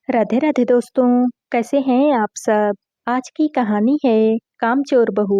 राधे राधे दोस्तों, कैसे हैं आप सब? आज की कहानी है कामचोर बहू।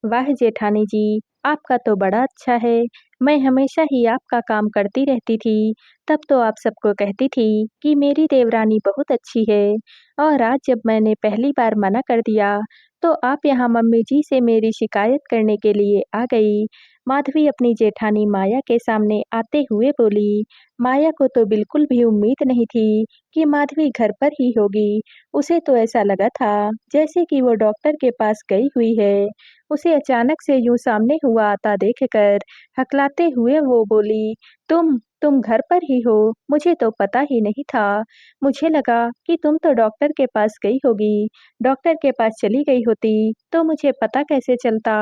वाह जेठानी जी, आपका तो बड़ा अच्छा है। मैं हमेशा ही आपका काम करती रहती थी, तब तो आप सबको कहती थी कि मेरी देवरानी बहुत अच्छी है। और आज जब मैंने पहली बार मना कर दिया, तो आप यहाँ मम्मी जी से मेरी शिकायत करने के लिए आ गई। माधवी अपनी जेठानी माया के सामने आते हुए बोली। माया को तो बिल्कुल भी उम्मीद नहीं थी कि माधवी घर पर ही होगी। उसे तो ऐसा लगा था जैसे कि वो डॉक्टर के पास गई हुई है। उसे अचानक से यूं सामने हुआ आता देखकर हकलाते हुए वो बोली, तुम घर पर ही हो? मुझे तो पता ही नहीं था। मुझे लगा कि तुम तो डॉक्टर के पास गई होगी। डॉक्टर के पास चली गई होती तो मुझे पता कैसे चलता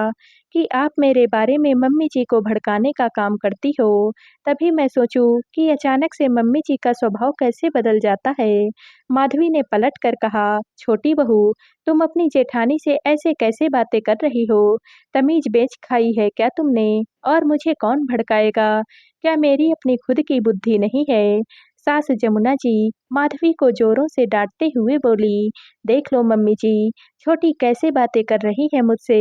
कि आप मेरे बारे में मम्मी जी को भड़काने का काम करती हो। तभी मैं सोचूं कि अचानक से मम्मी जी का स्वभाव कैसे बदल जाता है। माधवी ने पलट कर कहा, छोटी बहू, तुम अपनी जेठानी से ऐसे कैसे बातें कर रही हो? तमीज बेच खाई है क्या तुमने? और मुझे कौन भड़काएगा? क्या मेरी अपनी खुद की बुद्धि नहीं है? सास जमुना जी माधवी को जोरों से डांटते हुए बोली, देख लो मम्मी जी, छोटी कैसे बातें कर रही है मुझसे।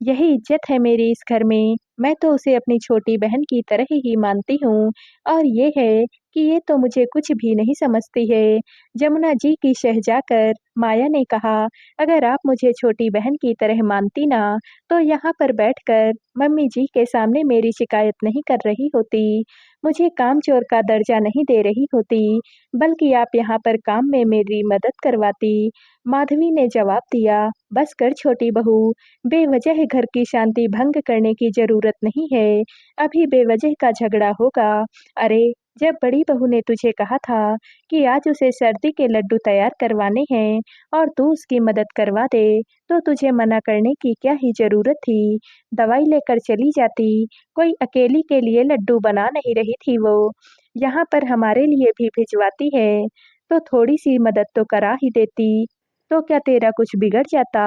यही इज्जत है मेरी इस घर में। मैं तो उसे अपनी छोटी बहन की तरह ही मानती हूँ। और ये है कि ये तो मुझे कुछ भी नहीं समझती है। जमुना जी की शह जाकर माया ने कहा, अगर आप मुझे छोटी बहन की तरह मानती ना, तो यहाँ पर बैठकर मम्मी जी के सामने मेरी शिकायत नहीं कर रही होती। मुझे कामचोर का दर्जा नहीं दे रही होती, बल्कि आप यहाँ पर काम में मेरी मदद करवाती। माधवी ने जवाब दिया, बस कर छोटी बहू, बेवजह घर की शांति भंग करने की जरूरत नहीं है। अभी बेवजह का झगड़ा होगा। अरे, जब बड़ी बहू ने तुझे कहा था कि आज उसे सर्दी के लड्डू तैयार करवाने हैं और तू उसकी मदद करवा दे, तो तुझे मना करने की क्या ही जरूरत थी? दवाई लेकर चली जाती। कोई अकेली के लिए लड्डू बना नहीं रही थी वो। यहाँ पर हमारे लिए भी भिजवाती है, तो थोड़ी सी मदद तो करा ही देती। तो क्या तेरा कुछ बिगड़ जाता?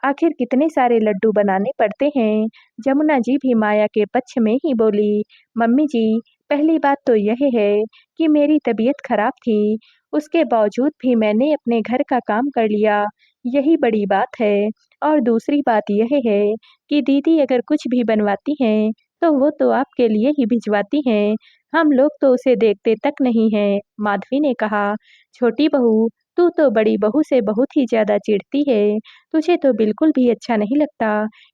आखिर कितने सारे लड्डू बनाने पड़ते हैं। जमुना जी भी माया के पक्ष में ही बोली, मम्मी जी, पहली बात तो यह है कि मेरी तबीयत खराब थी, उसके बावजूद भी मैंने अपने घर का काम कर लिया, यही बड़ी बात है। और दूसरी बात यह है कि दीदी अगर कुछ भी बनवाती हैं, तो वो तो आपके लिए ही भिजवाती हैं। हम लोग तो उसे देखते तक नहीं हैं। माधवी ने कहा, छोटी बहू, तू तो बड़ी बहू से बहुत ही ज्यादा चिढ़ती है। तुझे तो बिल्कुल भी अच्छा नहीं लगता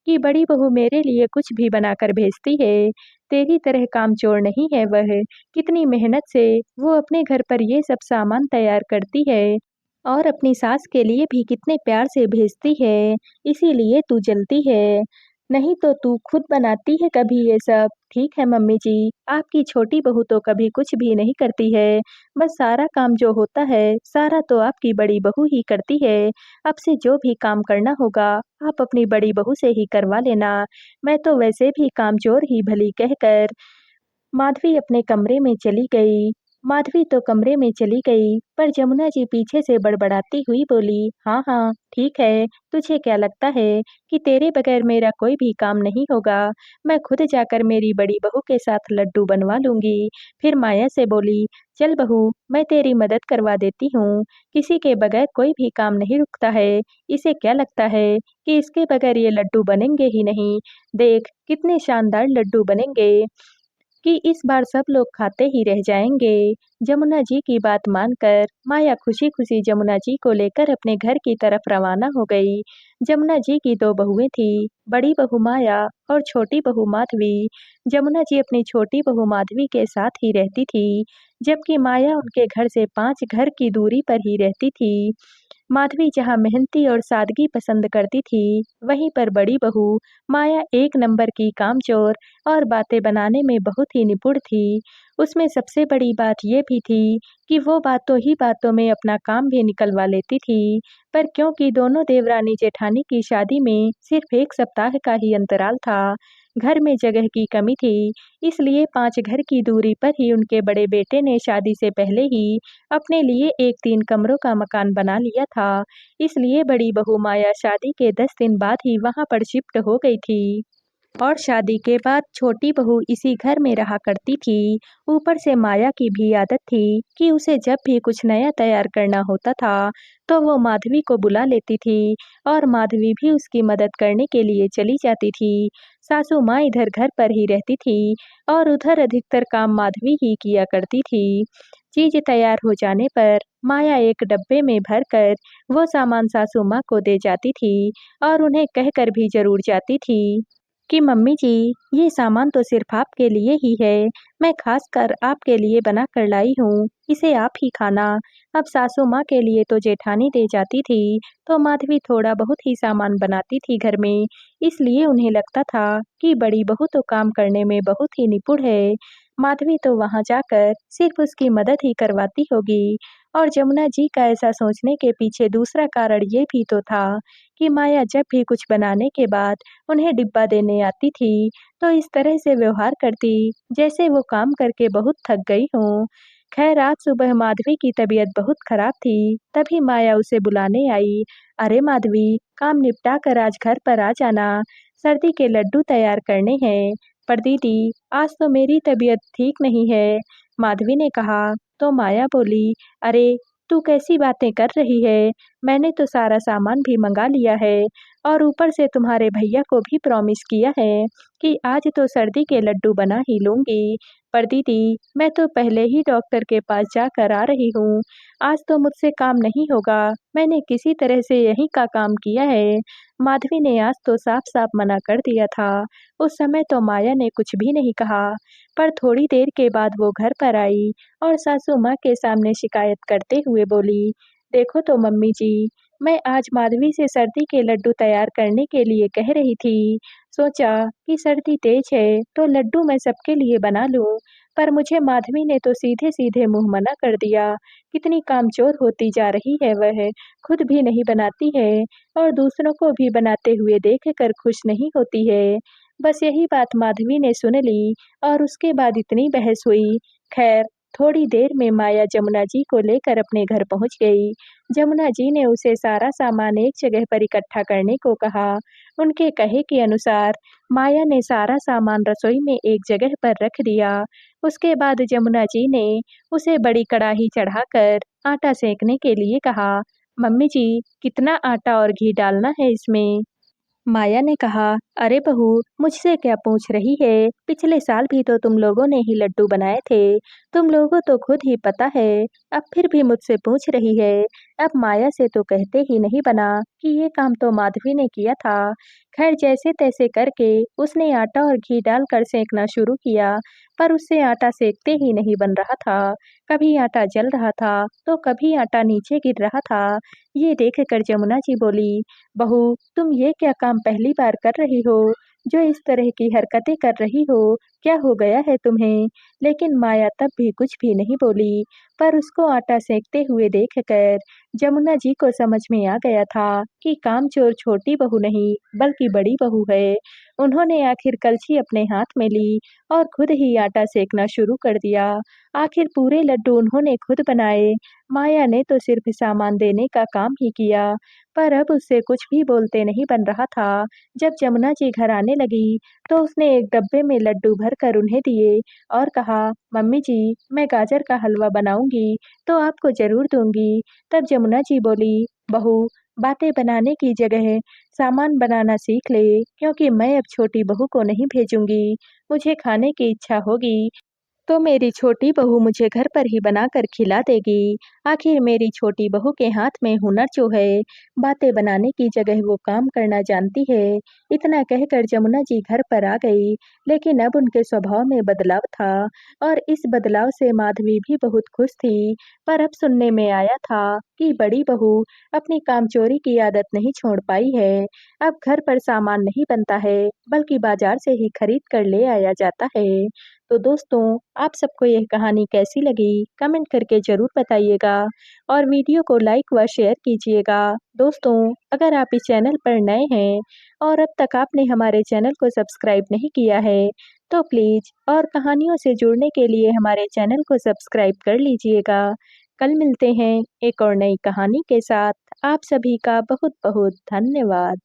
कि बड़ी बहू मेरे लिए कुछ भी बनाकर भेजती है। तेरी तरह कामचोर नहीं है वह। कितनी मेहनत से वो अपने घर पर ये सब सामान तैयार करती है और अपनी सास के लिए भी कितने प्यार से भेजती है। इसीलिए तू जलती है। नहीं तो तू खुद बनाती है कभी ये सब। ठीक है मम्मी जी, आपकी छोटी बहू तो कभी कुछ भी नहीं करती है। बस सारा काम जो होता है, सारा तो आपकी बड़ी बहू ही करती है। अब से जो भी काम करना होगा, आप अपनी बड़ी बहू से ही करवा लेना। मैं तो वैसे भी कामचोर ही भली कहकर माधवी अपने कमरे में चली गई। माधवी तो कमरे में चली गई, पर जमुना जी पीछे से बड़बड़ाती हुई बोली, हाँ हाँ ठीक है, तुझे क्या लगता है कि तेरे बगैर मेरा कोई भी काम नहीं होगा? मैं खुद जाकर मेरी बड़ी बहू के साथ लड्डू बनवा लूंगी। फिर माया से बोली, चल बहू, मैं तेरी मदद करवा देती हूँ। किसी के बगैर कोई भी काम नहीं रुकता है। इसे क्या लगता है कि इसके बगैर ये लड्डू बनेंगे ही नहीं? देख कितने शानदार लड्डू बनेंगे कि इस बार सब लोग खाते ही रह जाएंगे। जमुना जी की बात मानकर माया खुशी खुशी जमुना जी को लेकर अपने घर की तरफ रवाना हो गई। जमुना जी की दो बहुएं थी, बड़ी बहू माया और छोटी बहू माधवी। जमुना जी अपनी छोटी बहू माधवी के साथ ही रहती थी, जबकि माया उनके घर से 5 घर की दूरी पर ही रहती थी। माधवी जहाँ मेहनती और सादगी पसंद करती थी, वहीं पर बड़ी बहू माया एक नंबर की कामचोर और बातें बनाने में बहुत ही निपुण थी। उसमें सबसे बड़ी बात ये भी थी कि वो बातों ही बातों में अपना काम भी निकलवा लेती थी। पर क्योंकि दोनों देवरानी जेठानी की शादी में सिर्फ 1 सप्ताह का ही अंतराल था, घर में जगह की कमी थी, इसलिए 5 घर की दूरी पर ही उनके बड़े बेटे ने शादी से पहले ही अपने लिए एक 3 कमरों का मकान बना लिया था। इसलिए बड़ी बहू माया शादी के 10 दिन बाद ही वहां पर शिफ्ट हो गई थी। और शादी के बाद छोटी बहू इसी घर में रहा करती थी। ऊपर से माया की भी आदत थी कि उसे जब भी कुछ नया तैयार करना होता था, तो वो माधवी को बुला लेती थी और माधवी भी उसकी मदद करने के लिए चली जाती थी। सासू माँ इधर घर पर ही रहती थी और उधर अधिकतर काम माधवी ही किया करती थी। चीज तैयार हो जाने पर माया एक डब्बे में भरकर वो सामान सासू माँ को दे जाती थी और उन्हें कहकर भी जरूर जाती थी कि मम्मी जी, ये सामान तो सिर्फ आपके लिए ही है। मैं खास कर आपके लिए बना कर लाई हूँ, इसे आप ही खाना। अब सासू माँ के लिए तो जेठानी दे जाती थी, तो माधवी थोड़ा बहुत ही सामान बनाती थी घर में। इसलिए उन्हें लगता था कि बड़ी बहू तो काम करने में बहुत ही निपुण है। माधवी तो वहाँ जाकर सिर्फ उसकी मदद ही करवाती होगी। और जमुना जी का ऐसा सोचने के पीछे दूसरा कारण ये भी तो था कि माया जब भी कुछ बनाने के बाद उन्हें डिब्बा देने आती थी, तो इस तरह से व्यवहार करती जैसे वो काम करके बहुत थक गई हो। खैर आज सुबह माधवी की तबीयत बहुत खराब थी, तभी माया उसे बुलाने आई। अरे माधवी, काम निपटा कर आज घर पर आ जाना, सर्दी के लड्डू तैयार करने हैं। पर दीदी, आज तो मेरी तबीयत ठीक नहीं है, माधवी ने कहा। तो माया बोली, अरे तू कैसी बातें कर रही है, मैंने तो सारा सामान भी मंगा लिया है और ऊपर से तुम्हारे भैया को भी प्रॉमिस किया है कि आज तो सर्दी के लड्डू बना ही लूंगी। पर दीदी, मैं तो पहले ही डॉक्टर के पास जाकर आ रही हूँ, आज तो मुझसे काम नहीं होगा, मैंने किसी तरह से यही का काम किया है। माधवी ने आज तो साफ साफ मना कर दिया था। उस समय तो माया ने कुछ भी नहीं कहा, पर थोड़ी देर के बाद वो घर पर आई और सासू माँ के सामने शिकायत करते हुए बोली, देखो तो मम्मी जी, मैं आज माधवी से सर्दी के लड्डू तैयार करने के लिए कह रही थी। सोचा कि सर्दी तेज है तो लड्डू मैं सबके लिए बना लूं, पर मुझे माधवी ने तो सीधे सीधे मुंह मना कर दिया। कितनी कामचोर होती जा रही है वह, खुद भी नहीं बनाती है और दूसरों को भी बनाते हुए देखकर खुश नहीं होती है। बस यही बात माधवी ने सुन ली और उसके बाद इतनी बहस हुई। खैर थोड़ी देर में माया जमुना जी को लेकर अपने घर पहुंच गई। जमुना जी ने उसे सारा सामान एक जगह पर इकट्ठा करने को कहा। उनके कहे के अनुसार माया ने सारा सामान रसोई में एक जगह पर रख दिया। उसके बाद जमुना जी ने उसे बड़ी कढ़ाई चढ़ाकर आटा सेकने के लिए कहा। मम्मी जी, कितना आटा और घी डालना है इसमें? माया ने कहा, अरे बहू, मुझसे क्या पूछ रही है, पिछले साल भी तो तुम लोगों ने ही लड्डू बनाए थे, तुम लोगों तो खुद ही पता है, अब फिर भी मुझसे पूछ रही है। अब माया से तो कहते ही नहीं बना कि ये काम तो माधवी ने किया था। खैर जैसे तैसे करके उसने आटा और घी डालकर सेकना शुरू किया, पर उससे आटा सेकते ही नहीं बन रहा था। कभी आटा जल रहा था तो कभी आटा नीचे गिर रहा था। ये देखकर जमुना जी बोली, बहू, तुम ये क्या काम पहली बार कर रही हो, जो इस तरह की हरकतें कर रही हो, क्या हो गया है तुम्हें? लेकिन माया तब भी कुछ भी नहीं बोली, पर उसको आटा सेकते हुए देखकर जमुना जी को समझ में आ गया था कि कामचोर छोटी बहू नहीं, बल्कि बड़ी बहू है। उन्होंने आखिर कलछी अपने हाथ में ली और खुद ही आटा सेकना शुरू कर दिया। आखिर पूरे लड्डू उन्होंने खुद बनाए, माया ने तो सिर्फ सामान देने का काम ही किया। पर अब उससे कुछ भी बोलते नहीं बन रहा था। जब जमुना जी घर आने लगी, तो उसने एक डब्बे में लड्डू भरकर उन्हें दिए और कहा, मम्मी जी, मैं गाजर का हलवा बनाऊंगी तो आपको जरूर दूंगी। तब जमुना जी बोली, बहू, बातें बनाने की जगह सामान बनाना सीख ले, क्योंकि मैं अब छोटी बहू को नहीं भेजूंगी। मुझे खाने की इच्छा होगी तो मेरी छोटी बहू मुझे घर पर ही बनाकर खिला देगी। आखिर मेरी छोटी बहू के हाथ में हुनर जो है, बातें बनाने की जगह वो काम करना जानती है। इतना कहकर जमुना जी घर पर आ गई, लेकिन अब उनके स्वभाव में बदलाव था और इस बदलाव से माधवी भी बहुत खुश थी। पर अब सुनने में आया था कि बड़ी बहू अपनी कामचोरी की आदत नहीं छोड़ पाई है। अब घर पर सामान नहीं बनता है, बल्कि बाजार से ही खरीद कर ले आया जाता है। तो दोस्तों, आप सबको यह कहानी कैसी लगी कमेंट करके ज़रूर बताइएगा और वीडियो को लाइक व शेयर कीजिएगा। दोस्तों, अगर आप इस चैनल पर नए हैं और अब तक आपने हमारे चैनल को सब्सक्राइब नहीं किया है, तो प्लीज़ और कहानियों से जुड़ने के लिए हमारे चैनल को सब्सक्राइब कर लीजिएगा। कल मिलते हैं एक और नई कहानी के साथ। आप सभी का बहुत बहुत धन्यवाद।